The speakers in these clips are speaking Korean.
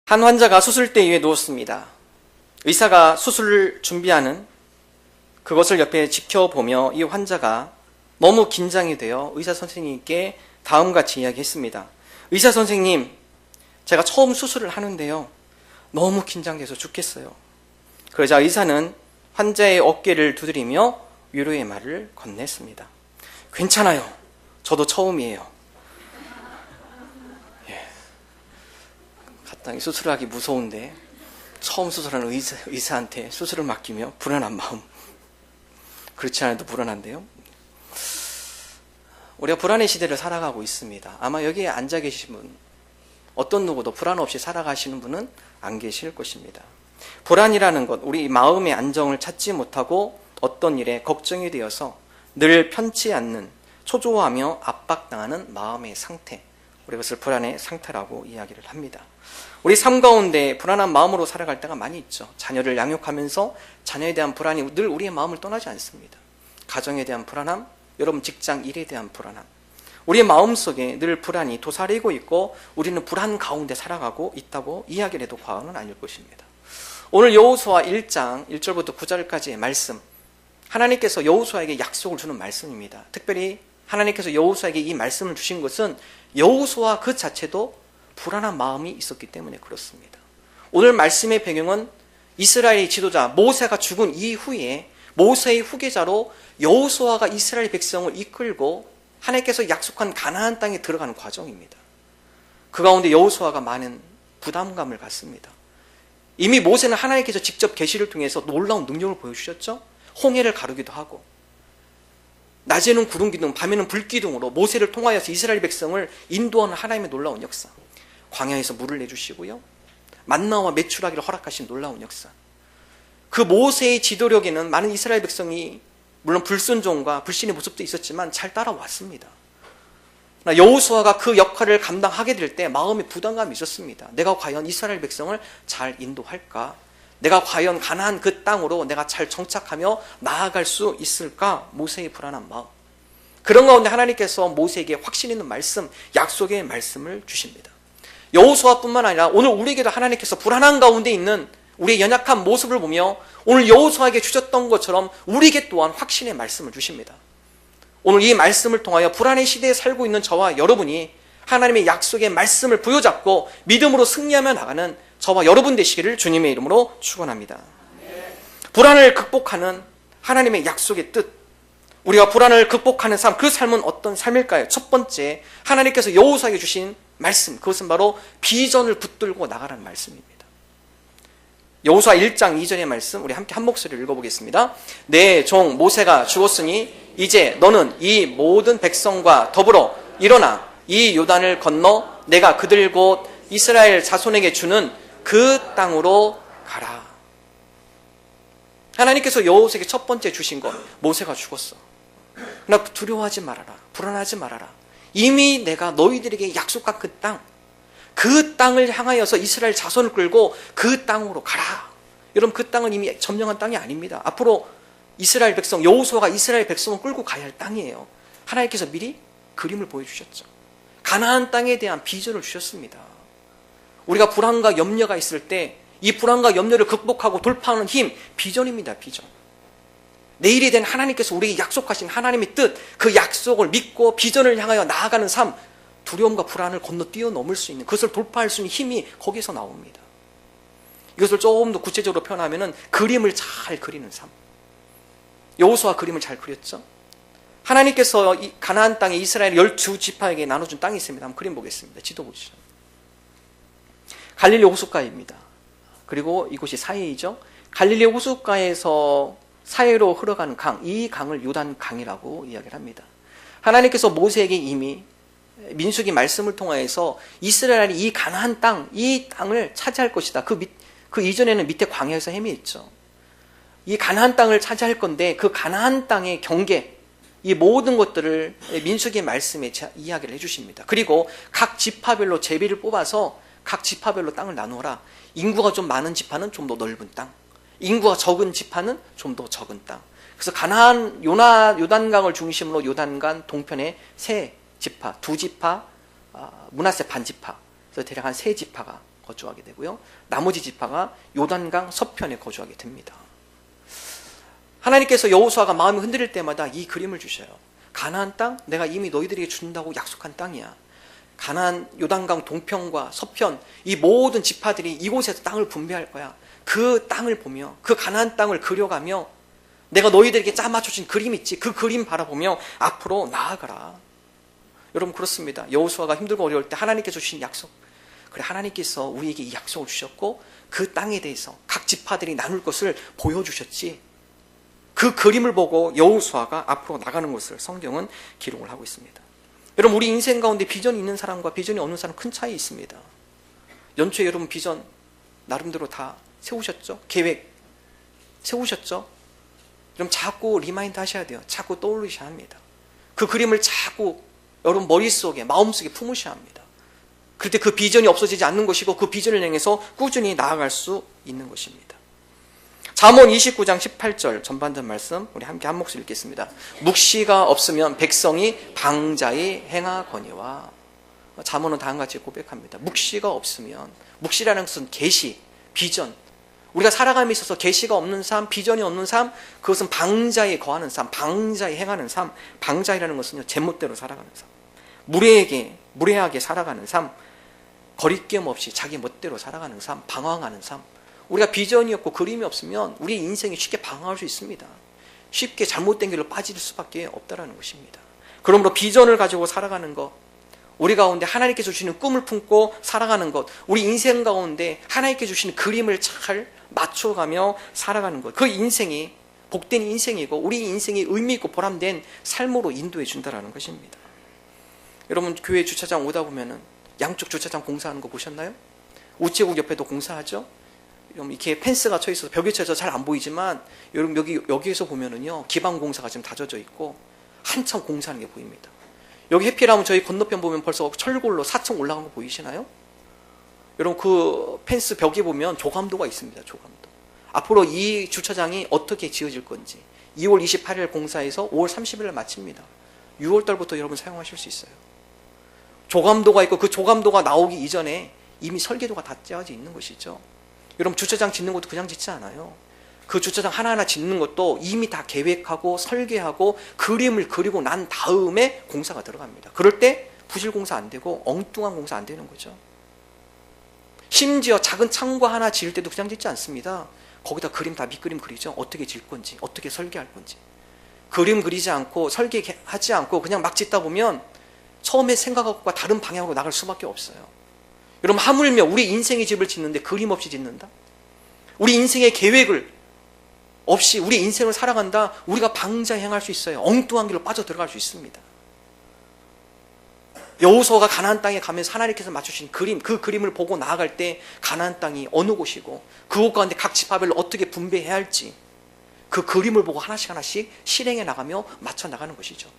한 환자가 수술대 위에 누웠습니다. 의사가 수술을 준비하는 그것을 옆에 지켜보며 이 환자가 너무 긴장이 되어 의사 선생님께 다음과 같이 이야기했습니다. 의사 선생님, 제가 처음 수술을 하는데요. 너무 긴장돼서 죽겠어요. 그러자 의사는 환자의 어깨를 두드리며 위로의 말을 건넸습니다. 괜찮아요. 저도 처음이에요. 마땅히 수술하기 무서운데 처음 수술하는 의사한테 수술을 맡기며 불안한 마음. 그렇지 않아도 불안한데요. 우리가 불안의 시대를 살아가고 있습니다. 아마 여기에 앉아 계신 분, 어떤 누구도 불안 없이 살아가시는 분은 안 계실 것입니다. 불안이라는 것, 우리 마음의 안정을 찾지 못하고 어떤 일에 걱정이 되어서 늘 편치 않는, 초조하며 압박당하는 마음의 상태, 우리 그것을 불안의 상태라고 이야기를 합니다. 우리 삶 가운데 불안한 마음으로 살아갈 때가 많이 있죠. 자녀를 양육하면서 자녀에 대한 불안이 늘 우리의 마음을 떠나지 않습니다. 가정에 대한 불안함, 여러분 직장 일에 대한 불안함, 우리의 마음속에 늘 불안이 도사리고 있고 우리는 불안 가운데 살아가고 있다고 이야기를 해도 과언은 아닐 것입니다. 오늘 여호수아 1장 1절부터 9절까지의 말씀, 하나님께서 여호수아에게 약속을 주는 말씀입니다. 특별히 하나님께서 여호수아에게 이 말씀을 주신 것은 여호수아 그 자체도 불안한 마음이 있었기 때문에 그렇습니다. 오늘 말씀의 배경은 이스라엘의 지도자 모세가 죽은 이후에 모세의 후계자로 여호수아가 이스라엘 백성을 이끌고 하나님께서 약속한 가나안 땅에 들어가는 과정입니다. 그 가운데 여호수아가 많은 부담감을 갖습니다. 이미 모세는 하나님께서 직접 계시를 통해서 놀라운 능력을 보여주셨죠. 홍해를 가르기도 하고 낮에는 구름 기둥, 밤에는 불 기둥으로 모세를 통하여서 이스라엘 백성을 인도하는 하나님의 놀라운 역사. 광야에서 물을 내주시고요. 만나와 메추라기를 허락하신 놀라운 역사. 그 모세의 지도력에는 많은 이스라엘 백성이 물론 불순종과 불신의 모습도 있었지만 잘 따라왔습니다. 여호수아가 그 역할을 감당하게 될 때 마음에 부담감이 있었습니다. 내가 과연 이스라엘 백성을 잘 인도할까? 내가 과연 가나안 그 땅으로 내가 잘 정착하며 나아갈 수 있을까? 모세의 불안한 마음. 그런 가운데 하나님께서 모세에게 확신 있는 말씀, 약속의 말씀을 주십니다. 여호수아뿐만 아니라 오늘 우리에게도 하나님께서 불안한 가운데 있는 우리의 연약한 모습을 보며 오늘 여호수아에게 주셨던 것처럼 우리에게 또한 확신의 말씀을 주십니다. 오늘 이 말씀을 통하여 불안의 시대에 살고 있는 저와 여러분이 하나님의 약속의 말씀을 부여잡고 믿음으로 승리하며 나가는 저와 여러분 되시기를 주님의 이름으로 축원합니다. 불안을 극복하는 하나님의 약속의 뜻, 우리가 불안을 극복하는 삶, 그 삶은 어떤 삶일까요? 첫 번째, 하나님께서 여호수아에게 주신 말씀, 그것은 바로 비전을 붙들고 나가라는 말씀입니다. 여호수아 1장 2절의 말씀, 우리 함께 한 목소리를 읽어보겠습니다. 내 종 모세가 죽었으니 이제 너는 이 모든 백성과 더불어 일어나 이 요단을 건너 내가 그들 곧 이스라엘 자손에게 주는 그 땅으로 가라. 하나님께서 여호수아에게 첫 번째 주신 것, 모세가 죽었어. 그러나 두려워하지 말아라. 불안하지 말아라. 이미 내가 너희들에게 약속한 그 땅, 그 땅을 향하여서 이스라엘 자손을 끌고 그 땅으로 가라. 여러분, 그 땅은 이미 점령한 땅이 아닙니다. 앞으로 이스라엘 백성, 여호수아가 이스라엘 백성을 끌고 가야 할 땅이에요. 하나님께서 미리 그림을 보여주셨죠. 가나안 땅에 대한 비전을 주셨습니다. 우리가 불안과 염려가 있을 때 이 불안과 염려를 극복하고 돌파하는 힘, 비전입니다. 비전. 내일에 대한 하나님께서 우리에게 약속하신 하나님의 뜻, 그 약속을 믿고 비전을 향하여 나아가는 삶, 두려움과 불안을 건너 뛰어넘을 수 있는, 그것을 돌파할 수 있는 힘이 거기서 나옵니다. 이것을 조금 더 구체적으로 표현하면 그림을 잘 그리는 삶. 여호수아 그림을 잘 그렸죠. 하나님께서 이 가나안 땅에 이스라엘 12지파에게 나눠준 땅이 있습니다. 한번 그림 보겠습니다. 지도 보시죠. 갈릴리 호숫가입니다. 그리고 이곳이 사해이죠. 갈릴리 호숫가에서 사해로 흘러가는 강, 이 강을 요단 강이라고 이야기를 합니다. 하나님께서 모세에게 이미 민수기 말씀을 통하여서 이스라엘이 이 가나안 땅, 이 땅을 차지할 것이다. 그 이전에는 밑에 광야에서 헤매있죠. 이 가나안 땅을 차지할 건데 그 가나안 땅의 경계, 이 모든 것들을 민수기 말씀에 이야기를 해주십니다. 그리고 각 지파별로 제비를 뽑아서 각 지파별로 땅을 나누어라. 인구가 좀 많은 지파는 좀 더 넓은 땅, 인구가 적은 지파는 좀 더 적은 땅. 그래서 가나안 요단강을 중심으로 요단강 동편에 세 지파, 두 지파, 므낫세 반지파, 그래서 대략 한 세 지파가 거주하게 되고요. 나머지 지파가 요단강 서편에 거주하게 됩니다. 하나님께서 여호수아가 마음이 흔들릴 때마다 이 그림을 주셔요. 가나안 땅, 내가 이미 너희들에게 준다고 약속한 땅이야. 가나안 요단강 동편과 서편, 이 모든 지파들이 이곳에서 땅을 분배할 거야. 그 땅을 보며, 그 가나안 땅을 그려가며 내가 너희들에게 짜맞춰진 그림 있지, 그 그림 바라보며 앞으로 나아가라. 여러분, 그렇습니다. 여호수아가 힘들고 어려울 때 하나님께서 주신 약속, 그래, 하나님께서 우리에게 이 약속을 주셨고 그 땅에 대해서 각 지파들이 나눌 것을 보여주셨지. 그 그림을 보고 여호수아가 앞으로 나가는 것을 성경은 기록을 하고 있습니다. 여러분, 우리 인생 가운데 비전이 있는 사람과 비전이 없는 사람 큰 차이 있습니다. 연초에 여러분 비전 나름대로 다 세우셨죠? 계획 세우셨죠? 여러분, 자꾸 리마인드 하셔야 돼요. 자꾸 떠올리셔야 합니다. 그 그림을 자꾸 여러분 머릿속에, 마음속에 품으셔야 합니다. 그때 그 비전이 없어지지 않는 것이고 그 비전을 향해서 꾸준히 나아갈 수 있는 것입니다. 잠언 29장 18절 전반전 말씀 우리 함께 한 목소리 읽겠습니다. 묵시가 없으면 백성이 방자히 행하거니와. 잠언은 다음과 같이 고백합니다. 묵시가 없으면, 묵시라는 것은 계시, 비전, 우리가 살아감에 있어서 계시가 없는 삶, 비전이 없는 삶, 그것은 방자에 거하는 삶, 방자에 행하는 삶. 방자이라는 것은요, 제멋대로 살아가는 삶, 무례하게 살아가는 삶, 거리낌 없이 자기 멋대로 살아가는 삶, 방황하는 삶. 우리가 비전이 없고 그림이 없으면 우리 인생이 쉽게 방황할 수 있습니다. 쉽게 잘못된 길로 빠질 수밖에 없다는 것입니다. 그러므로 비전을 가지고 살아가는 것, 우리 가운데 하나님께서 주시는 꿈을 품고 살아가는 것, 우리 인생 가운데 하나님께서 주시는 그림을 잘 맞춰가며 살아가는 것, 그 인생이 복된 인생이고 우리 인생이 의미 있고 보람된 삶으로 인도해 준다는 것입니다. 여러분, 교회 주차장 오다 보면은 양쪽 주차장 공사하는 거 보셨나요? 우체국 옆에도 공사하죠? 이렇게 펜스가 쳐 있어서 벽에 쳐서 잘 안 보이지만 여러분, 여기에서 보면은요, 기반 공사가 지금 다져져 있고 한참 공사하는 게 보입니다. 여기 해피라면 저희 건너편 보면 벌써 철골로 4층 올라간 거 보이시나요? 여러분, 그 펜스 벽에 보면 조감도가 있습니다. 조감도. 앞으로 이 주차장이 어떻게 지어질 건지 2월 28일 공사해서 5월 30일 마칩니다. 6월 달부터 여러분 사용하실 수 있어요. 조감도가 있고 그 조감도가 나오기 이전에 이미 설계도가 다 짜져 있는 것이죠. 여러분, 주차장 짓는 것도 그냥 짓지 않아요. 그 주차장 하나하나 짓는 것도 이미 다 계획하고 설계하고 그림을 그리고 난 다음에 공사가 들어갑니다. 그럴 때 부실 공사 안 되고 엉뚱한 공사 안 되는 거죠. 심지어 작은 창고 하나 지을 때도 그냥 짓지 않습니다. 거기다 그림 다 밑그림 그리죠. 어떻게 질 건지, 어떻게 설계할 건지. 그림 그리지 않고 설계하지 않고 그냥 막 짓다 보면 처음에 생각한 것과 다른 방향으로 나갈 수밖에 없어요. 여러분, 하물며 우리 인생의 집을 짓는데 그림 없이 짓는다? 우리 인생의 계획을 없이 우리 인생을 살아간다? 우리가 방자 행할 수 있어요. 엉뚱한 길로 빠져들어갈 수 있습니다. 여호수아가 가나안 땅에 가면서 하나님께서 맞추신 그림, 그 그림을 보고 나아갈 때 가나안 땅이 어느 곳이고 그곳 가운데 각 지파별로 어떻게 분배해야 할지 그 그림을 보고 하나씩 하나씩 실행해 나가며 맞춰 나가는 것이죠.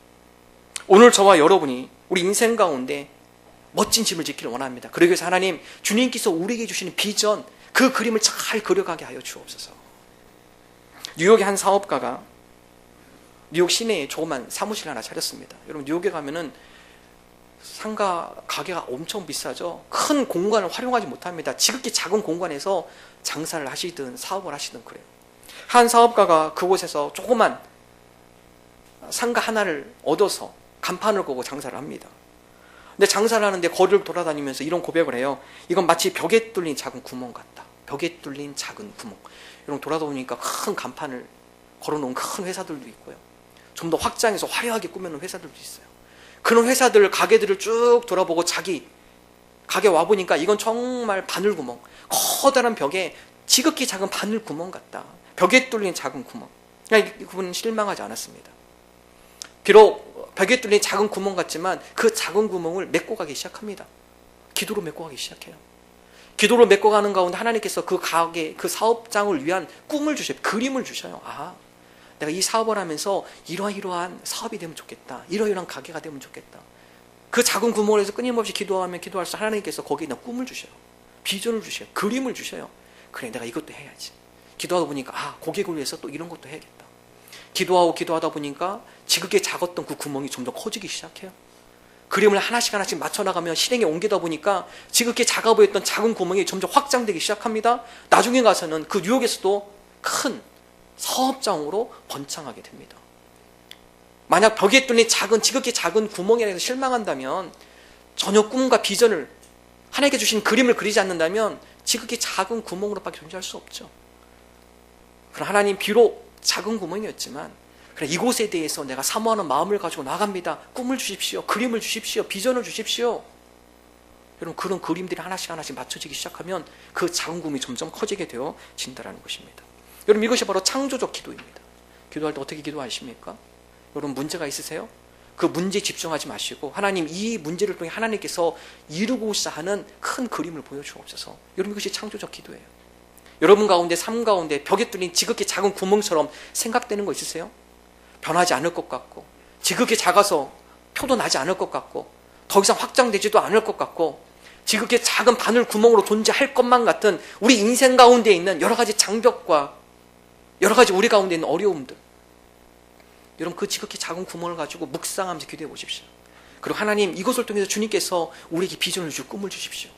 오늘 저와 여러분이 우리 인생 가운데 멋진 집을 짓기를 원합니다. 그러기 위해서 하나님, 주님께서 우리에게 주시는 비전, 그 그림을 잘 그려가게 하여 주옵소서. 뉴욕의 한 사업가가 뉴욕 시내에 조그만 사무실 하나 차렸습니다. 여러분, 뉴욕에 가면은 상가 가게가 엄청 비싸죠. 큰 공간을 활용하지 못합니다. 지극히 작은 공간에서 장사를 하시든 사업을 하시든 그래요. 한 사업가가 그곳에서 조그만 상가 하나를 얻어서 간판을 걸고 장사를 합니다. 근데 장사를 하는데 거리를 돌아다니면서 이런 고백을 해요. 이건 마치 벽에 뚫린 작은 구멍 같다. 벽에 뚫린 작은 구멍. 여러분, 돌아다니니까 큰 간판을 걸어놓은 큰 회사들도 있고요. 좀 더 확장해서 화려하게 꾸며놓은 회사들도 있어요. 그런 회사들, 가게들을 쭉 돌아보고 자기 가게 와보니까 이건 정말 바늘구멍, 커다란 벽에 지극히 작은 바늘구멍 같다. 벽에 뚫린 작은 구멍. 그분은 실망하지 않았습니다. 비록 벽에 뚫린 작은 구멍 같지만 그 작은 구멍을 메꿔가기 시작합니다. 기도로 메꿔가기 시작해요. 기도로 메꿔가는 가운데 하나님께서 그 가게, 그 사업장을 위한 꿈을 주셔요. 그림을 주셔요. 아, 내가 이 사업을 하면서 이러이러한 사업이 되면 좋겠다. 이러이러한 가게가 되면 좋겠다. 그 작은 구멍에서 끊임없이 기도하면 기도할수록 하나님께서 거기에 꿈을 주셔요. 비전을 주셔요. 그림을 주셔요. 그래, 내가 이것도 해야지. 기도하다 보니까 아, 고객을 위해서 또 이런 것도 해야겠다. 기도하다 보니까 지극히 작았던 그 구멍이 좀 더 커지기 시작해요. 그림을 하나씩 하나씩 맞춰나가며 실행에 옮기다 보니까 지극히 작아 보였던 작은 구멍이 점점 확장되기 시작합니다. 나중에 가서는 그 뉴욕에서도 큰 사업장으로 번창하게 됩니다. 만약 벽에 뚫린 지극히 작은 구멍에 대해서 실망한다면, 전혀 꿈과 비전을, 하나님께 주신 그림을 그리지 않는다면 지극히 작은 구멍으로밖에 존재할 수 없죠. 그러나 하나님, 비록 작은 구멍이었지만 그래, 이곳에 대해서 내가 사모하는 마음을 가지고 나갑니다. 꿈을 주십시오. 그림을 주십시오. 비전을 주십시오. 여러분, 그런 그림들이 하나씩 하나씩 맞춰지기 시작하면 그 작은 구멍이 점점 커지게 되어진다는 것입니다. 여러분, 이것이 바로 창조적 기도입니다. 기도할 때 어떻게 기도하십니까? 여러분, 문제가 있으세요? 그 문제에 집중하지 마시고 하나님, 이 문제를 통해 하나님께서 이루고자 하는 큰 그림을 보여주옵소서. 여러분, 이것이 창조적 기도예요. 여러분 가운데, 삶 가운데 벽에 뚫린 지극히 작은 구멍처럼 생각되는 거 있으세요? 변하지 않을 것 같고, 지극히 작아서 표도 나지 않을 것 같고, 더 이상 확장되지도 않을 것 같고, 지극히 작은 바늘 구멍으로 존재할 것만 같은 우리 인생 가운데 있는 여러 가지 장벽과 여러 가지 우리 가운데 있는 어려움들, 여러분, 그 지극히 작은 구멍을 가지고 묵상하면서 기도해 보십시오. 그리고 하나님, 이것을 통해서 주님께서 우리에게 비전을 주시고 꿈을 주십시오.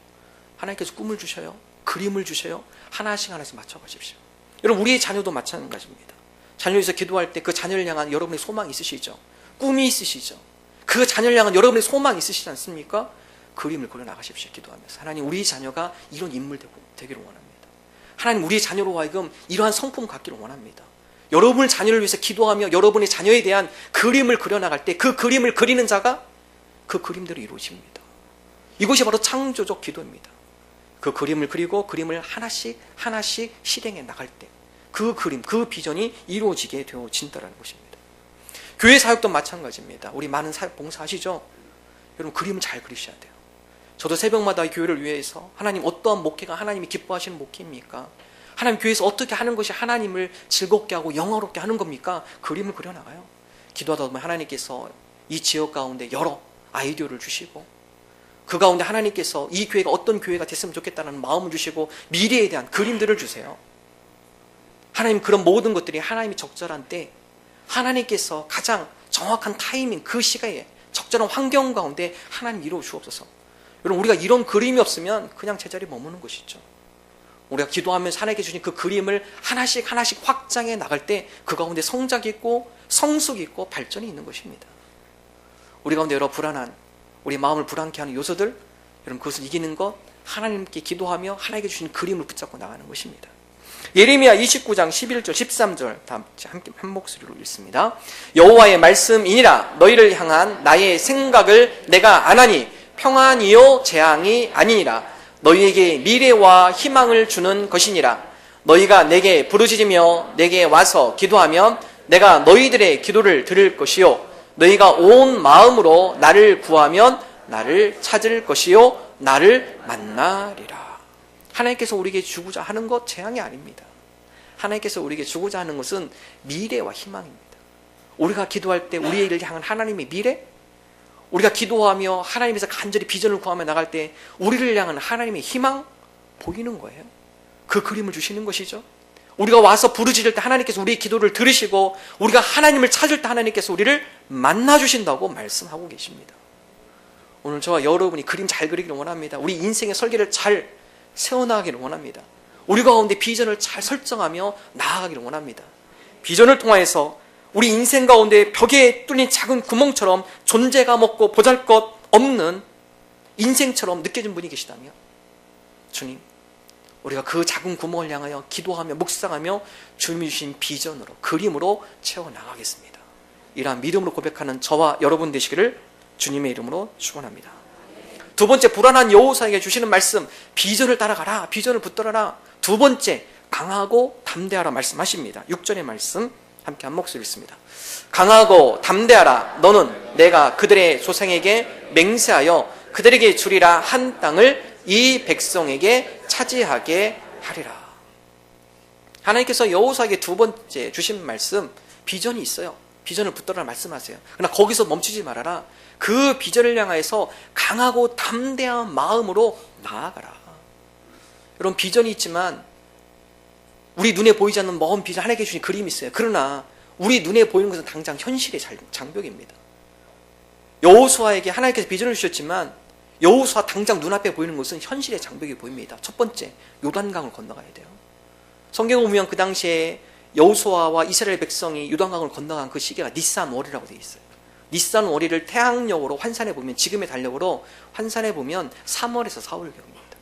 하나님께서 꿈을 주셔요. 그림을 주셔요. 하나씩 하나씩 맞춰가십시오. 여러분, 우리의 자녀도 마찬가지입니다. 자녀에서 기도할 때 그 자녀를 향한 여러분의 소망이 있으시죠? 꿈이 있으시죠? 그 자녀를 향한 여러분의 소망이 있으시지 않습니까? 그림을 그려나가십시오. 기도하면서 하나님, 우리 자녀가 이런 인물 되기를 원합니다. 하나님, 우리 자녀로 하여금 이러한 성품 갖기를 원합니다. 여러분의 자녀를 위해서 기도하며 여러분의 자녀에 대한 그림을 그려나갈 때 그 그림을 그리는 자가 그 그림대로 이루어집니다. 이것이 바로 창조적 기도입니다. 그 그림을 그리고 그림을 하나씩 하나씩 실행해 나갈 때 그 그림, 그 비전이 이루어지게 되어진다는 것입니다. 교회 사역도 마찬가지입니다. 우리 많은 사역 봉사하시죠? 여러분, 그림을 잘 그리셔야 돼요. 저도 새벽마다 이 교회를 위해서 하나님, 어떠한 목회가 하나님이 기뻐하시는 목회입니까? 하나님, 교회에서 어떻게 하는 것이 하나님을 즐겁게 하고 영화롭게 하는 겁니까? 그림을 그려나가요. 기도하다 보면 하나님께서 이 지역 가운데 여러 아이디어를 주시고, 그 가운데 하나님께서 이 교회가 어떤 교회가 됐으면 좋겠다는 마음을 주시고 미래에 대한 그림들을 주세요. 하나님, 그런 모든 것들이 하나님이 적절한 때, 하나님께서 가장 정확한 타이밍, 그 시간에 적절한 환경 가운데 하나님 이루어 주옵소서. 여러분, 우리가 이런 그림이 없으면 그냥 제자리에 머무는 것이죠. 우리가 기도하면서 하나님께 주신 그 그림을 하나씩 하나씩 확장해 나갈 때 그 가운데 성장이 있고 성숙이 있고 발전이 있는 것입니다. 우리 가운데 여러 불안한, 우리 마음을 불안케 하는 요소들, 여러분, 그것을 이기는 것, 하나님께 기도하며 하나님께 주신 그림을 붙잡고 나가는 것입니다. 예레미야 29장 11절 13절 다 함께 한 목소리로 읽습니다. 여호와의 말씀이니라. 너희를 향한 나의 생각을 내가 아나니 평안이요 재앙이 아니니라. 너희에게 미래와 희망을 주는 것이니라. 너희가 내게 부르짖으며 내게 와서 기도하면 내가 너희들의 기도를 들을 것이요 너희가 온 마음으로 나를 구하면 나를 찾을 것이요 나를 만나리라. 하나님께서 우리에게 주고자 하는 것 재앙이 아닙니다. 하나님께서 우리에게 주고자 하는 것은 미래와 희망입니다. 우리가 기도할 때 우리를 향한 하나님의 미래, 우리가 기도하며 하나님에서 간절히 비전을 구하며 나갈 때 우리를 향한 하나님의 희망 보이는 거예요. 그 그림을 주시는 것이죠. 우리가 와서 부르짖을 때 하나님께서 우리의 기도를 들으시고, 우리가 하나님을 찾을 때 하나님께서 우리를 만나주신다고 말씀하고 계십니다. 오늘 저와 여러분이 그림 잘 그리기를 원합니다. 우리 인생의 설계를 잘 세워나가기를 원합니다. 우리 가운데 비전을 잘 설정하며 나아가기를 원합니다. 비전을 통해서 우리 인생 가운데 벽에 뚫린 작은 구멍처럼 존재감 없고 보잘것없는 인생처럼 느껴진 분이 계시다면, 주님, 우리가 그 작은 구멍을 향하여 기도하며 묵상하며 주님이 주신 비전으로, 그림으로 채워나가겠습니다. 이러한 믿음으로 고백하는 저와 여러분 되시기를 주님의 이름으로 축원합니다. 두 번째, 불안한 여호사에게 주시는 말씀, 비전을 따라가라, 비전을 붙들어라. 두 번째, 강하고 담대하라 말씀하십니다. 6절의 말씀 함께 한 목소리 읽습니다. 강하고 담대하라. 너는 내가 그들의 조상에게 맹세하여 그들에게 주리라 한 땅을 이 백성에게 차지하게 하리라. 하나님께서 여호사에게 두 번째 주신 말씀, 비전이 있어요. 비전을 붙들어라 말씀하세요. 그러나 거기서 멈추지 말아라. 그 비전을 향해서 강하고 담대한 마음으로 나아가라. 여러분, 비전이 있지만 우리 눈에 보이지 않는 먼 비전, 하나님께 주신 그림이 있어요. 그러나 우리 눈에 보이는 것은 당장 현실의 장벽입니다. 여호수아에게 하나님께서 비전을 주셨지만 여호수아 당장 눈앞에 보이는 것은 현실의 장벽이 보입니다. 첫 번째, 요단강을 건너가야 돼요. 성경을 보면 그 당시에 여호수아와 이스라엘 백성이 요단강을 건너간 그 시기가 니산 월이라고 되어 있어요. 니산 월이를 태양력으로 환산해 보면, 지금의 달력으로 환산해 보면 3월에서 4월경입니다.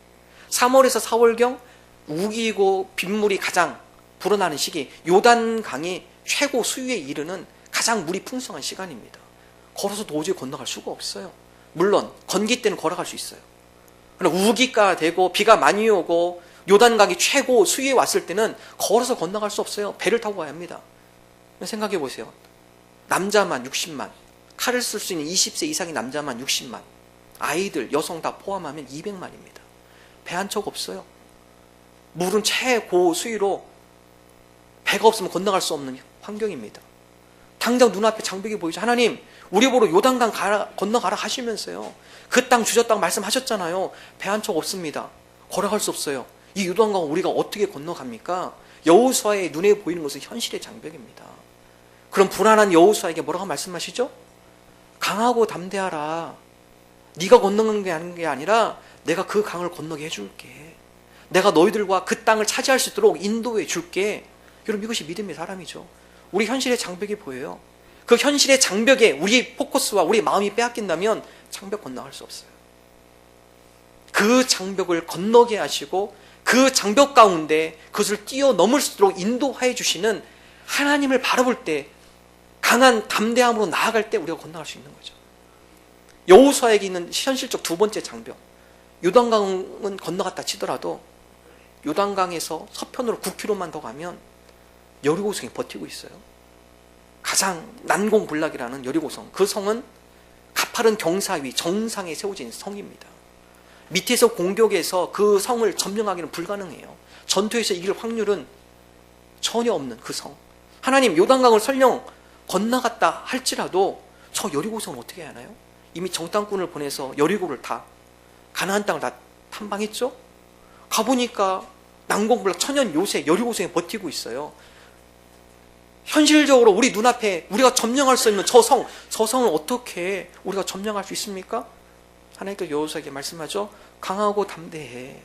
3월에서 4월경 우기고 빗물이 가장 불어나는 시기, 요단강이 최고 수위에 이르는 가장 물이 풍성한 시간입니다. 걸어서 도저히 건너갈 수가 없어요. 물론 건기 때는 걸어갈 수 있어요. 그러나 우기가 되고 비가 많이 오고 요단강이 최고 수위에 왔을 때는 걸어서 건너갈 수 없어요. 배를 타고 가야 합니다. 생각해 보세요. 남자만 60만, 칼을 쓸 수 있는 20세 이상의 남자만 60만, 아이들, 여성 다 포함하면 200만입니다. 배 한 척 없어요. 물은 최고 수위로 배가 없으면 건너갈 수 없는 환경입니다. 당장 눈앞에 장벽이 보이죠. 하나님, 우리 보러 요단강 건너가라 하시면서요, 그 땅 주셨다고 말씀하셨잖아요. 배 한 척 없습니다. 걸어갈 수 없어요. 이 요단강을 우리가 어떻게 건너갑니까? 여호수아의 눈에 보이는 것은 현실의 장벽입니다. 그럼 불안한 여호수아에게 뭐라고 말씀하시죠? 강하고 담대하라. 네가 건너는 게 아니라 내가 그 강을 건너게 해줄게. 내가 너희들과 그 땅을 차지할 수 있도록 인도해 줄게. 여러분, 이것이 믿음의 사람이죠. 우리 현실의 장벽이 보여요. 그 현실의 장벽에 우리 포커스와 우리 마음이 빼앗긴다면 장벽 건너갈 수 없어요. 그 장벽을 건너게 하시고 그 장벽 가운데 그것을 뛰어넘을 수 있도록 인도해 주시는 하나님을 바라볼 때, 강한 담대함으로 나아갈 때 우리가 건너갈 수 있는 거죠. 여호수아에게 있는 현실적 두 번째 장벽, 요단강은 건너갔다 치더라도 요단강에서 서편으로 9km만 더 가면 여리고성이 버티고 있어요. 가장 난공불락이라는 여리고성, 그 성은 가파른 경사 위 정상에 세워진 성입니다. 밑에서 공격해서 그 성을 점령하기는 불가능해요. 전투에서 이길 확률은 전혀 없는 그 성. 하나님, 요단강을 설령 건너갔다 할지라도 저 여리고성을 어떻게 하나요? 이미 정탐꾼을 보내서 여리고를 다, 가나안 땅을 다 탐방했죠? 가보니까 난공불락 천연 요새 여리고성에 버티고 있어요. 현실적으로 우리 눈앞에 우리가 점령할 수 있는 저 성을 어떻게 우리가 점령할 수 있습니까? 하나님께서 여호수아에게 말씀하죠. 강하고 담대해.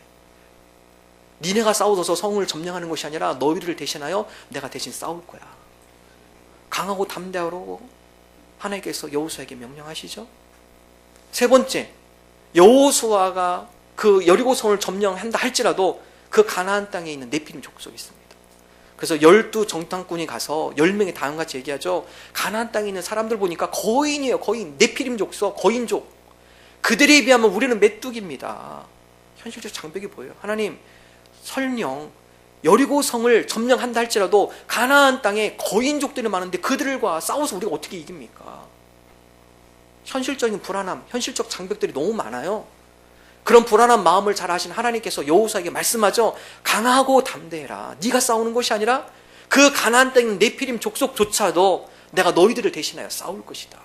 니네가 싸워서 성을 점령하는 것이 아니라 너희들을 대신하여 내가 대신 싸울 거야. 강하고 담대하라고 하나님께서 여호수아에게 명령하시죠. 세 번째, 여호수아가 그 여리고성을 점령한다 할지라도 그 가나안 땅에 있는 네피림 족속이 있습니다. 그래서 12 정탐꾼이 가서 10명의 다음같이 얘기하죠. 가나안 땅에 있는 사람들 보니까 거인이에요. 거인. 네피림 족속, 거인족. 그들에 비하면 우리는 메뚜기입니다. 현실적 장벽이 보여요. 하나님, 설령 여리고성을 점령한다 할지라도 가나안 땅에 거인족들이 많은데 그들과 싸워서 우리가 어떻게 이깁니까? 현실적인 불안함, 현실적 장벽들이 너무 많아요. 그런 불안한 마음을 잘 아신 하나님께서 여호수아에게 말씀하죠. 강하고 담대해라. 네가 싸우는 것이 아니라 그 가나안 땅에 있는 네피림 족속조차도 내가 너희들을 대신하여 싸울 것이다.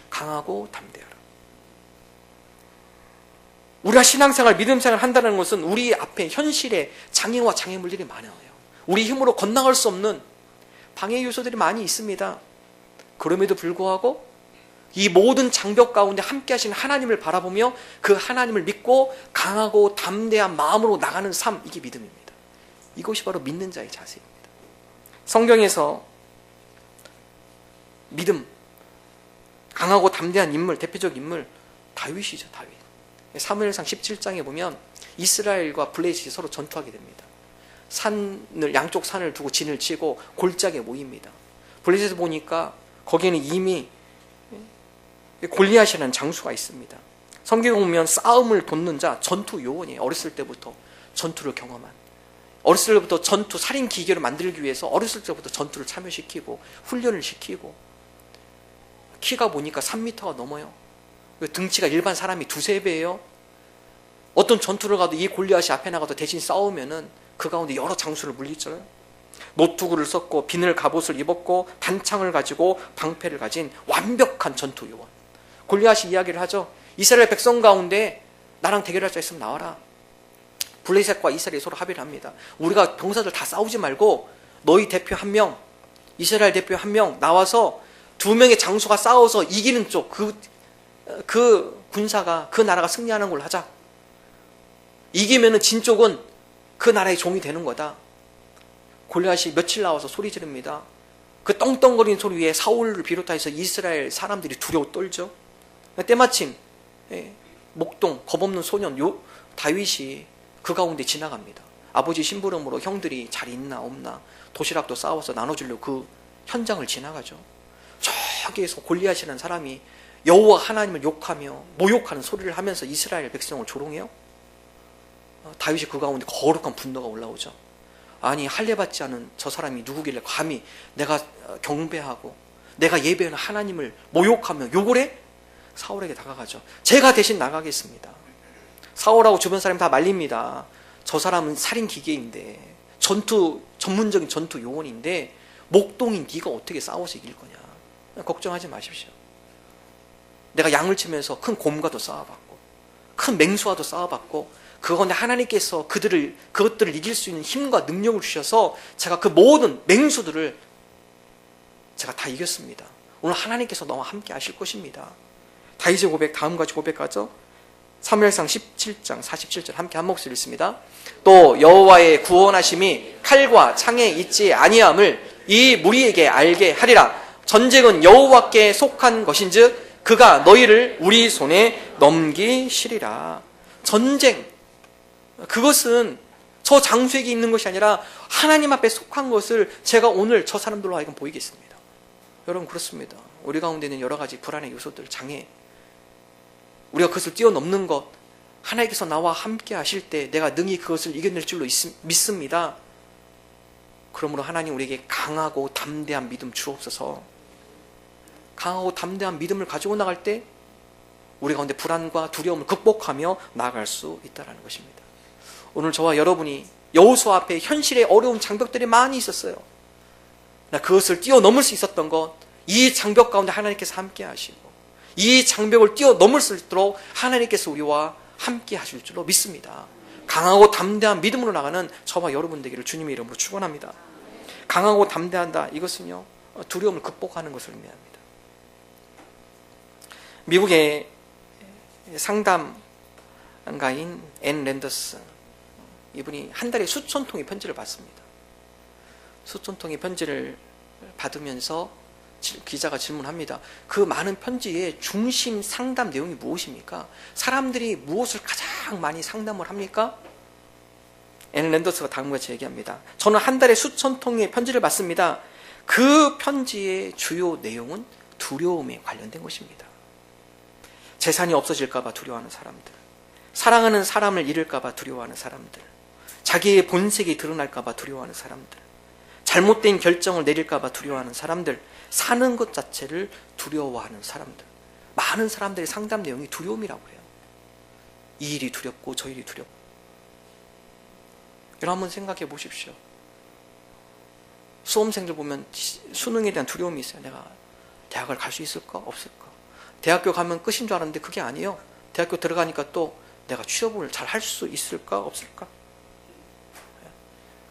강하고 담대하라. 우리가 신앙생활, 믿음생활을 한다는 것은 우리 앞에 현실에 장애와 장애물들이 많아요. 우리 힘으로 건너갈 수 없는 방해 요소들이 많이 있습니다. 그럼에도 불구하고 이 모든 장벽 가운데 함께 하시는 하나님을 바라보며 그 하나님을 믿고 강하고 담대한 마음으로 나가는 삶, 이게 믿음입니다. 이것이 바로 믿는 자의 자세입니다. 성경에서 믿음, 강하고 담대한 인물, 대표적 인물 다윗이죠. 다윗. 사무엘상 17장에 보면 이스라엘과 블레셋이 서로 전투하게 됩니다. 양쪽 산을 두고 진을 치고 골짜기에 모입니다. 블레셋을 보니까 거기에는 이미 골리앗이라는 장수가 있습니다. 성경에 보면 싸움을 돕는 자, 전투 요원이에요. 어렸을 때부터 전투를 경험한, 어렸을 때부터 전투 살인 기계를 만들기 위해서 어렸을 때부터 전투를 참여시키고 훈련을 시키고, 키가 보니까 3m가 넘어요. 등치가 일반 사람이 2~3배예요. 어떤 전투를 가도 이 골리앗이 앞에 나가도 대신 싸우면은 그 가운데 여러 장수를 물리쳐요. 노투구를 썼고 비늘 갑옷을 입었고 단창을 가지고 방패를 가진 완벽한 전투 요원. 골리앗이 이야기를 하죠. 이스라엘 백성 가운데 나랑 대결할 자 있으면 나와라. 블레셋과 이스라엘이 서로 합의를 합니다. 우리가 병사들 다 싸우지 말고 너희 대표 1명, 이스라엘 대표 1명 나와서 2명의 장수가 싸워서 이기는 쪽, 그 군사가, 그 나라가 승리하는 걸로 하자. 이기면은 진 쪽은 그 나라의 종이 되는 거다. 골리앗이 며칠 나와서 소리 지릅니다. 그 떵떵거리는 소리 위에 사울을 비롯해서 이스라엘 사람들이 두려워 떨죠. 때마침 목동 겁없는 소년 다윗이 그 가운데 지나갑니다. 아버지 심부름으로 형들이 잘 있나 없나 도시락도 싸워서 나눠주려고 그 현장을 지나가죠. 저기에서 골리앗이라는 사람이 여호와 하나님을 욕하며 모욕하는 소리를 하면서 이스라엘 백성을 조롱해요. 다윗이 그 가운데 거룩한 분노가 올라오죠. 아니 할례받지 않은 저 사람이 누구길래 감히 내가 경배하고 내가 예배하는 하나님을 모욕하며 욕을 해? 사울에게 다가가죠. 제가 대신 나가겠습니다. 사울하고 주변 사람이 다 말립니다. 저 사람은 살인 기계인데 전문적인 전투 요원인데 목동인 네가 어떻게 싸워서 이길 거냐. 걱정하지 마십시오. 내가 양을 치면서 큰 곰과도 싸워봤고 큰 맹수와도 싸워봤고 그건데 하나님께서 그것들을 이길 수 있는 힘과 능력을 주셔서 제가 그 모든 맹수들을 제가 다 이겼습니다. 오늘 하나님께서 너와 함께 하실 것입니다. 다윗의 고백 다음과 같이 고백하죠. 사무엘상 17장 47절 함께 한 목소리 읽습니다. 또 여호와의 구원하심이 칼과 창에 있지 아니함을 이 무리에게 알게 하리라. 전쟁은 여호와께 속한 것인즉 그가 너희를 우리 손에 넘기시리라. 전쟁, 그것은 저 장수에게 있는 것이 아니라 하나님 앞에 속한 것을 제가 오늘 저 사람들로 하여금 보이겠습니다. 여러분 그렇습니다. 우리 가운데는 여러 가지 불안의 요소들, 장애, 우리가 그것을 뛰어넘는 것, 하나님께서 나와 함께 하실 때 내가 능히 그것을 이겨낼 줄로 믿습니다. 그러므로 하나님 우리에게 강하고 담대한 믿음 주옵소서. 강하고 담대한 믿음을 가지고 나갈 때 우리 가운데 불안과 두려움을 극복하며 나아갈 수 있다는 것입니다. 오늘 저와 여러분이 여호수아 앞에 현실의 어려운 장벽들이 많이 있었어요. 그것을 뛰어넘을 수 있었던 것, 이 장벽 가운데 하나님께서 함께 하시고 이 장벽을 뛰어넘을 수 있도록 하나님께서 우리와 함께 하실 줄로 믿습니다. 강하고 담대한 믿음으로 나가는 저와 여러분 되기를 주님의 이름으로 축원합니다. 강하고 담대한다, 이것은요 두려움을 극복하는 것을 의미합니다. 미국의 상담가인 앤 랜더스, 이분이 한 달에 수천 통의 편지를 받습니다. 수천 통의 편지를 받으면서 기자가 질문합니다. 그 많은 편지의 중심 상담 내용이 무엇입니까? 사람들이 무엇을 가장 많이 상담을 합니까? 앤 랜더스가 다음과 같이 얘기합니다. 저는 한 달에 수천 통의 편지를 받습니다. 그 편지의 주요 내용은 두려움에 관련된 것입니다. 재산이 없어질까 봐 두려워하는 사람들, 사랑하는 사람을 잃을까 봐 두려워하는 사람들, 자기의 본색이 드러날까 봐 두려워하는 사람들, 잘못된 결정을 내릴까 봐 두려워하는 사람들, 사는 것 자체를 두려워하는 사람들, 많은 사람들의 상담 내용이 두려움이라고 해요. 이 일이 두렵고 저 일이 두렵고. 여러분 한번 생각해 보십시오. 수험생들 보면 수능에 대한 두려움이 있어요. 내가 대학을 갈 수 있을까? 없을까? 대학교 가면 끝인 줄 알았는데 그게 아니에요. 대학교 들어가니까 또 내가 취업을 잘 할 수 있을까? 없을까?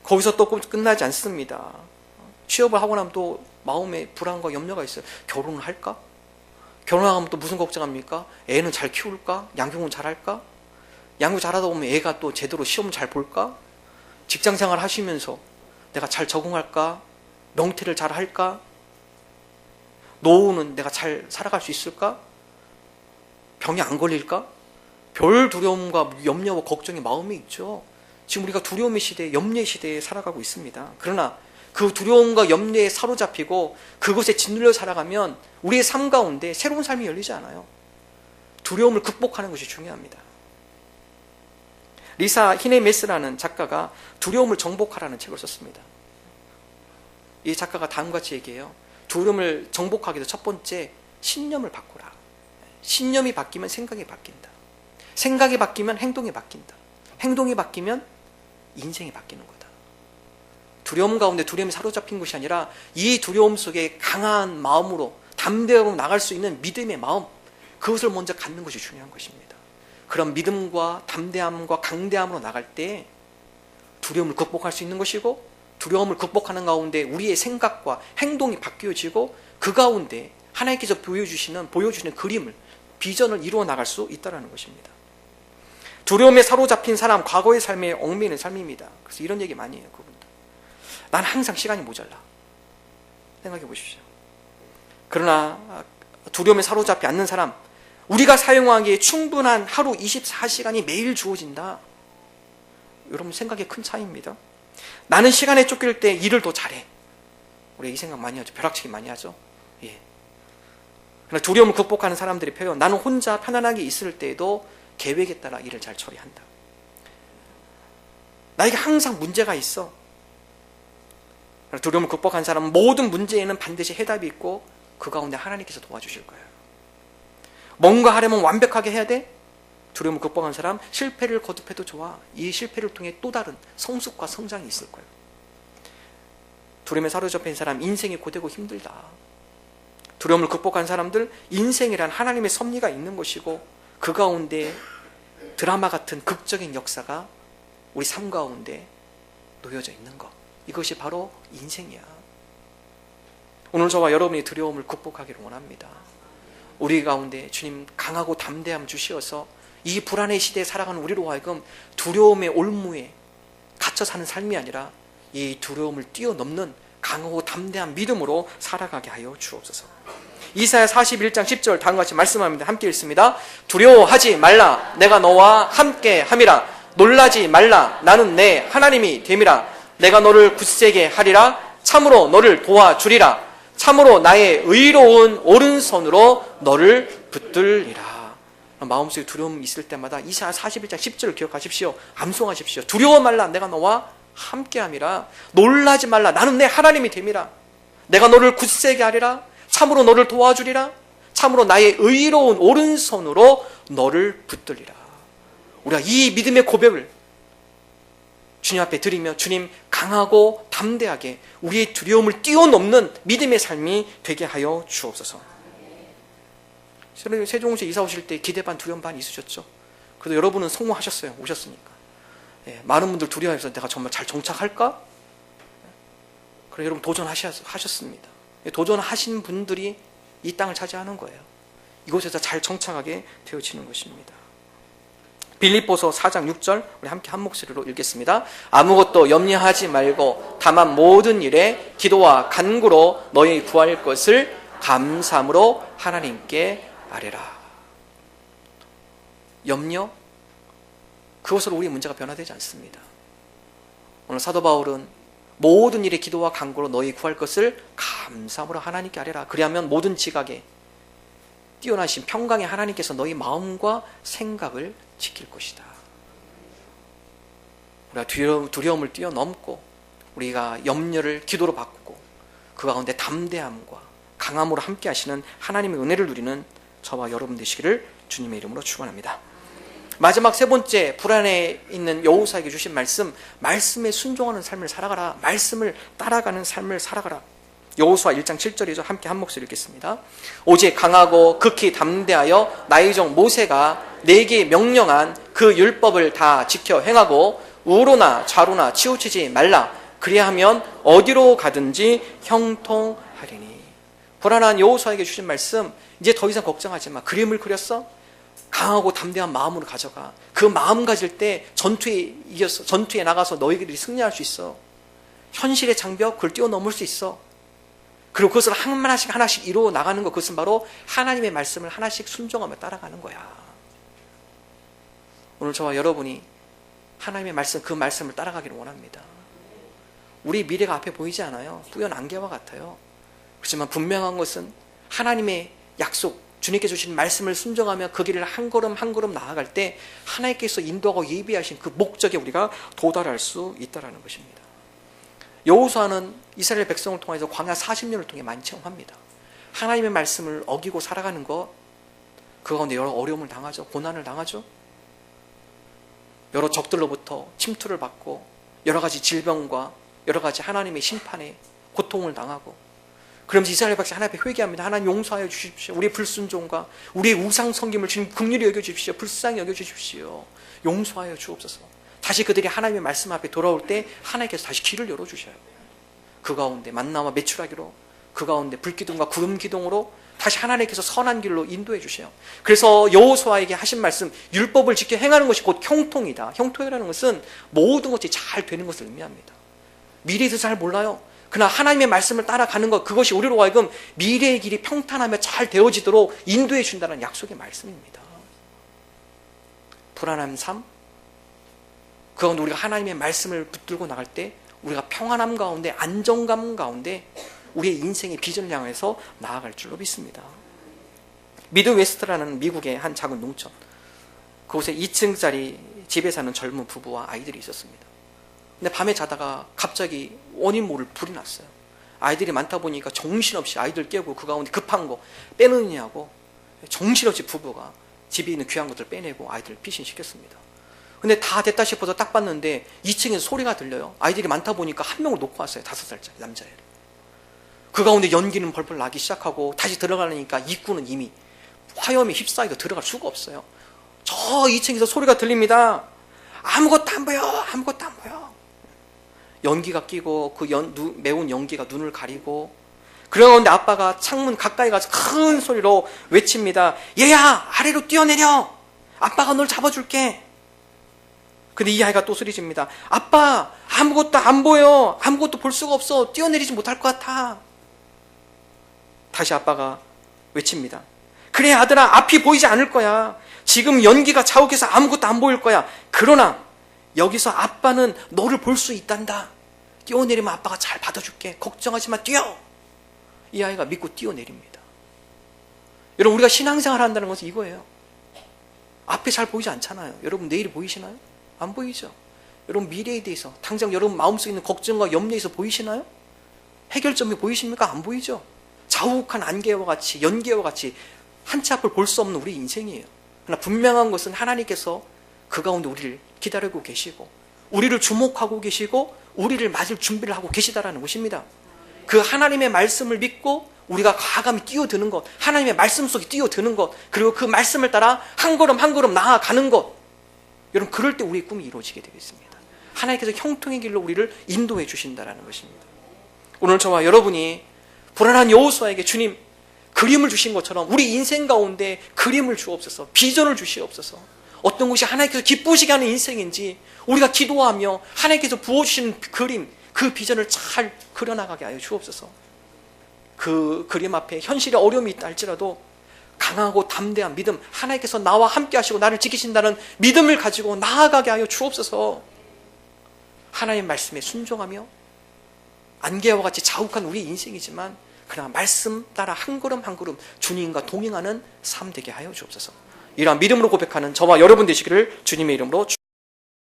거기서 또 끝나지 않습니다. 취업을 하고 나면 또 마음에 불안과 염려가 있어요. 결혼을 할까? 결혼하면 또 무슨 걱정합니까? 애는 잘 키울까? 양육은 잘 할까? 양육 잘하다 보면 애가 또 제대로 시험 잘 볼까? 직장생활 하시면서 내가 잘 적응할까? 명퇴를 잘 할까? 노후는 내가 잘 살아갈 수 있을까? 병이 안 걸릴까? 별 두려움과 염려와 걱정이 마음에 있죠. 지금 우리가 두려움의 시대, 염려의 시대에 살아가고 있습니다. 그러나 그 두려움과 염려에 사로잡히고 그것에 짓눌려 살아가면 우리의 삶 가운데 새로운 삶이 열리지 않아요. 두려움을 극복하는 것이 중요합니다. 리사 히네메스라는 작가가 두려움을 정복하라는 책을 썼습니다. 이 작가가 다음과 같이 얘기해요. 두려움을 정복하기 위해서 첫 번째, 신념을 바꾸라. 신념이 바뀌면 생각이 바뀐다. 생각이 바뀌면 행동이 바뀐다. 행동이 바뀌면 인생이 바뀌는 거다. 두려움 가운데 두려움이 사로잡힌 것이 아니라 이 두려움 속에 강한 마음으로 담대하게 나갈 수 있는 믿음의 마음, 그것을 먼저 갖는 것이 중요한 것입니다. 그런 믿음과 담대함과 강대함으로 나갈 때 두려움을 극복할 수 있는 것이고, 두려움을 극복하는 가운데 우리의 생각과 행동이 바뀌어지고, 그 가운데 하나님께서 보여주시는 그림을 비전을 이루어 나갈 수 있다는 것입니다. 두려움에 사로잡힌 사람, 과거의 삶에 얽매이는 삶입니다. 그래서 이런 얘기 많이 해요. 그분들. 난 항상 시간이 모자라. 생각해 보십시오. 그러나 두려움에 사로잡지 않는 사람, 우리가 사용하기에 충분한 하루 24시간이 매일 주어진다. 여러분 생각에 큰 차이입니다. 나는 시간에 쫓길 때 일을 더 잘해. 우리 이 생각 많이 하죠. 벼락치기 많이 하죠. 예. 그러나 두려움을 극복하는 사람들의 표현, 나는 혼자 편안하게 있을 때에도 계획에 따라 일을 잘 처리한다. 나에게 항상 문제가 있어. 두려움을 극복한 사람은 모든 문제에는 반드시 해답이 있고 그 가운데 하나님께서 도와주실 거예요. 뭔가 하려면 완벽하게 해야 돼? 두려움을 극복한 사람, 실패를 거듭해도 좋아. 이 실패를 통해 또 다른 성숙과 성장이 있을 거예요. 두려움에 사로잡힌 사람, 인생이 고되고 힘들다. 두려움을 극복한 사람들, 인생이란 하나님의 섭리가 있는 것이고 그 가운데 드라마 같은 극적인 역사가 우리 삶 가운데 놓여져 있는 것. 이것이 바로 인생이야. 오늘 저와 여러분이 두려움을 극복하기를 원합니다. 우리 가운데 주님 강하고 담대함 주시어서 이 불안의 시대에 살아가는 우리로 하여금 두려움의 올무에 갇혀 사는 삶이 아니라 이 두려움을 뛰어넘는 강하고 담대한 믿음으로 살아가게 하여 주옵소서. 이사야 41장 10절 다음과 같이 말씀합니다. 함께 읽습니다. 두려워하지 말라. 내가 너와 함께 함이라. 놀라지 말라. 나는 내 하나님이 됨이라. 내가 너를 굳세게 하리라. 참으로 너를 도와주리라. 참으로 나의 의로운 오른손으로 너를 붙들리라. 마음속에 두려움이 있을 때마다 이사야 41장 10절을 기억하십시오. 암송하십시오. 두려워 말라. 내가 너와 함께함이라. 놀라지 말라. 나는 내 하나님이 됨이라. 내가 너를 굳세게 하리라. 참으로 너를 도와주리라. 참으로 나의 의로운 오른손으로 너를 붙들리라. 우리가 이 믿음의 고백을 주님 앞에 드리며 주님 강하고 담대하게 우리의 두려움을 뛰어넘는 믿음의 삶이 되게 하여 주옵소서. 세종시에 이사 오실 때 기대 반 두려움 반 있으셨죠? 그래도 여러분은 성공하셨어요. 오셨으니까. 예, 많은 분들 두려워해서 내가 정말 잘 정착할까? 그래 여러분 도전하셨습니다. 도전하신 분들이 이 땅을 차지하는 거예요. 이곳에서 잘 정착하게 되어지는 것입니다. 빌립보서 4장 6절 우리 함께 한 목소리로 읽겠습니다. 아무것도 염려하지 말고 다만 모든 일에 기도와 간구로 너희 구할 것을 감사함으로 하나님께 아뢰라. 염려? 그것으로 우리 문제가 변화되지 않습니다. 오늘 사도 바울은 모든 일에 기도와 간구로 너희 구할 것을 감사함으로 하나님께 아뢰라. 그리하면 모든 지각에 뛰어나신 평강의 하나님께서 너희 마음과 생각을 지킬 것이다. 우리가 두려움을 뛰어넘고 우리가 염려를 기도로 바꾸고 그 가운데 담대함과 강함으로 함께 하시는 하나님의 은혜를 누리는 저와 여러분 되시기를 주님의 이름으로 축원합니다. 마지막 세 번째, 불안에 있는 여호수아에게 주신 말씀, 말씀에 순종하는 삶을 살아가라. 말씀을 따라가는 삶을 살아가라. 여호수아 1장 7절이죠. 함께 한 목소리 읽겠습니다. 오직 강하고 극히 담대하여 나의 종 모세가 내게 명령한 그 율법을 다 지켜 행하고 우로나 좌로나 치우치지 말라. 그리하면 어디로 가든지 형통하리니. 불안한 여호수아에게 주신 말씀, 이제 더 이상 걱정하지 마. 그림을 그렸어? 강하고 담대한 마음으로 가져가. 그 마음 가질 때 전투에 나가서 너희들이 승리할 수 있어. 현실의 장벽 그걸 뛰어넘을 수 있어. 그리고 그것을 하나씩 이루어 나가는 것, 그것은 바로 하나님의 말씀을 하나씩 순종하며 따라가는 거야. 오늘 저와 여러분이 하나님의 말씀, 그 말씀을 따라가기를 원합니다. 우리 미래가 앞에 보이지 않아요. 뿌연 안개와 같아요. 그렇지만 분명한 것은 하나님의 약속, 주님께 주신 말씀을 순종하며 그 길을 한 걸음 한 걸음 나아갈 때 하나님께서 인도하고 예비하신 그 목적에 우리가 도달할 수 있다는 것입니다. 여호수아는 이스라엘 백성을 통해서 광야 40년을 통해 많이 체험합니다. 하나님의 말씀을 어기고 살아가는 것, 그 가운데 여러 어려움을 당하죠. 고난을 당하죠. 여러 적들로부터 침투를 받고 여러 가지 질병과 여러 가지 하나님의 심판에 고통을 당하고, 그러면서 이스라엘 백성 하나님 앞에 회개합니다. 하나님 용서하여 주십시오. 우리의 불순종과 우리의 우상 섬김을 주님 긍휼히 여겨주십시오. 불쌍히 여겨주십시오. 용서하여 주옵소서. 다시 그들이 하나님의 말씀 앞에 돌아올 때 하나님께서 다시 길을 열어주셔요. 그 가운데 만나와 매출하기로, 그 가운데 불기둥과 구름기둥으로 다시 하나님께서 선한 길로 인도해 주셔요. 그래서 여호수아에게 하신 말씀, 율법을 지켜 행하는 것이 곧 형통이다. 형통이라는 것은 모든 것이 잘 되는 것을 의미합니다. 미래에서 잘 몰라요. 그러나 하나님의 말씀을 따라가는 것, 그것이 우리로 하여금 미래의 길이 평탄하며 잘 되어지도록 인도해 준다는 약속의 말씀입니다. 불안한 삶, 그건 우리가 하나님의 말씀을 붙들고 나갈 때 우리가 평안함 가운데, 안정감 가운데 우리의 인생의 비전을 향해서 나아갈 줄로 믿습니다. 미드웨스트라는 미국의 한 작은 농촌, 그곳에 2층짜리 집에 사는 젊은 부부와 아이들이 있었습니다. 근데 밤에 자다가 갑자기 원인 모를 불이 났어요. 아이들이 많다 보니까 정신없이 아이들 깨우고 그 가운데 급한 거 빼느냐고 정신없이 부부가 집에 있는 귀한 것들 빼내고 아이들을 피신시켰습니다. 근데 다 됐다 싶어서 딱 봤는데 2층에서 소리가 들려요. 아이들이 많다 보니까 한 명을 놓고 왔어요. 5살짜리 남자애를. 그 가운데 연기는 벌벌 나기 시작하고 다시 들어가려니까 입구는 이미 화염에 휩싸여서 들어갈 수가 없어요. 저 2층에서 소리가 들립니다. 아무것도 안 보여. 아무것도 안 보여. 연기가 끼고 그 매운 연기가 눈을 가리고, 그런데 아빠가 창문 가까이 가서 큰 소리로 외칩니다. 얘야, 아래로 뛰어내려. 아빠가 널 잡아줄게. 근데 이 아이가 또 소리칩니다. 아빠, 아무것도 안 보여. 아무것도 볼 수가 없어. 뛰어내리지 못할 것 같아. 다시 아빠가 외칩니다. 그래 아들아, 앞이 보이지 않을 거야. 지금 연기가 자욱해서 아무것도 안 보일 거야. 그러나 여기서 아빠는 너를 볼 수 있단다. 뛰어내리면 아빠가 잘 받아줄게. 걱정하지 마, 뛰어. 이 아이가 믿고 뛰어내립니다. 여러분, 우리가 신앙생활 한다는 것은 이거예요. 앞에 잘 보이지 않잖아요. 여러분, 내일이 보이시나요? 안 보이죠? 여러분, 미래에 대해서 당장 여러분 마음속에 있는 걱정과 염려에서 보이시나요? 해결점이 보이십니까? 안 보이죠? 자욱한 안개와 같이, 연기와 같이 한 치 앞을 볼 수 없는 우리 인생이에요. 그러나 분명한 것은 하나님께서 그 가운데 우리를 기다리고 계시고, 우리를 주목하고 계시고, 우리를 맞을 준비를 하고 계시다라는 것입니다. 그 하나님의 말씀을 믿고 우리가 과감히 뛰어드는 것, 하나님의 말씀 속에 뛰어드는 것, 그리고 그 말씀을 따라 한 걸음 한 걸음 나아가는 것, 여러분, 그럴 때 우리의 꿈이 이루어지게 되겠습니다. 하나님께서 형통의 길로 우리를 인도해 주신다는 것입니다. 오늘 저와 여러분이 불안한 여호수아에게 주님 그림을 주신 것처럼 우리 인생 가운데 그림을 주옵소서, 비전을 주시옵소서. 어떤 것이 하나님께서 기쁘시게 하는 인생인지 우리가 기도하며 하나님께서 부어주신 그림, 그 비전을 잘 그려나가게 하여 주옵소서. 그 그림 앞에 현실의 어려움이 있다 할지라도 강하고 담대한 믿음, 하나님께서 나와 함께 하시고 나를 지키신다는 믿음을 가지고 나아가게 하여 주옵소서. 하나님의 말씀에 순종하며 안개와 같이 자욱한 우리 인생이지만 그러나 말씀 따라 한 걸음 한 걸음 주님과 동행하는 삶 되게 하여 주옵소서. 이러한 믿음으로 고백하는 저와 여러분 되시기를 주님의 이름으로 축원합니다.